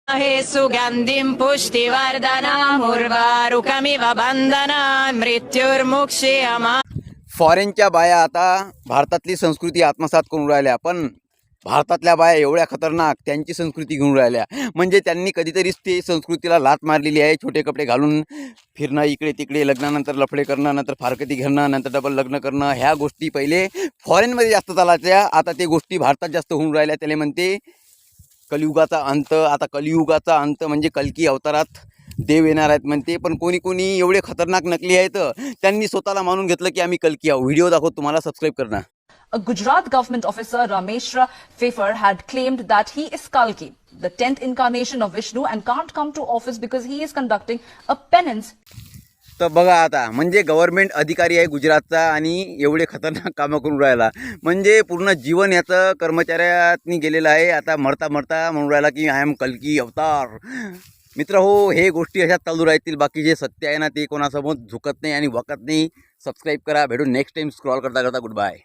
हे सुगंधिं पुष्टिवर्धनम् उर्वारुकमिव बन्धनान् मृत्युर्मुक्षीयमा. फॉरेनच्या बाया आता भारतातली संस्कृती आत्मसात करून राहिल्या, पण भारतातल्या बाया एवढ्या खतरनाक त्यांची संस्कृती घेऊन राहिल्या. म्हणजे त्यांनी कधीतरीच ते संस्कृतीला लात मारलेली आहे. छोटे कपडे घालून फिरणं, इकडे तिकडे, लग्नानंतर लफडे करणं, नंतर फारकती घेणं, नंतर डबल लग्न करणं, ह्या गोष्टी पहिले फॉरेनमध्ये जास्त चालायच्या. आता ते गोष्टी भारतात जास्त होऊन राहिल्या. त्याला म्हणते कलियुगाचा अंत. आता कलियुगाचा अंत म्हणजे कल्की अवतारात देव येणार आहेत म्हणते. पण कोणी कोणी एवढे खतरनाक नकली आहेत, त्यांनी स्वतःला मानून घेतलं की आम्ही कल्की आहोत. व्हिडिओ दाखवतो तुम्हाला, सबस्क्राईब करणं. A Gujarat government officer, Rameshra Phafer, had claimed that he is Kalki, the 10th incarnation of Vishnu, and can't come to office because he is conducting a penance. तर बघा आता, म्हणजे गव्हर्नमेंट अधिकारी आहे गुजरातचा आणि एवढे खतरनाक कामं करून राहिला. म्हणजे पूर्ण जीवन याचं कर्मचाऱ्यांनी गेलेलं आहे. आता मरता मरता म्हणून राहिला की आय एम कल्की अवतार. मित्र हो, हे गोष्टी अशाच चालू राहतील. बाकी जे सत्य आहे ना, ते कोणासमोर झुकत नाही आणि वकत नाही. सबस्क्राईब करा. भेटू नेक्स्ट टाइम. स्क्रॉल करता करता. Good bye.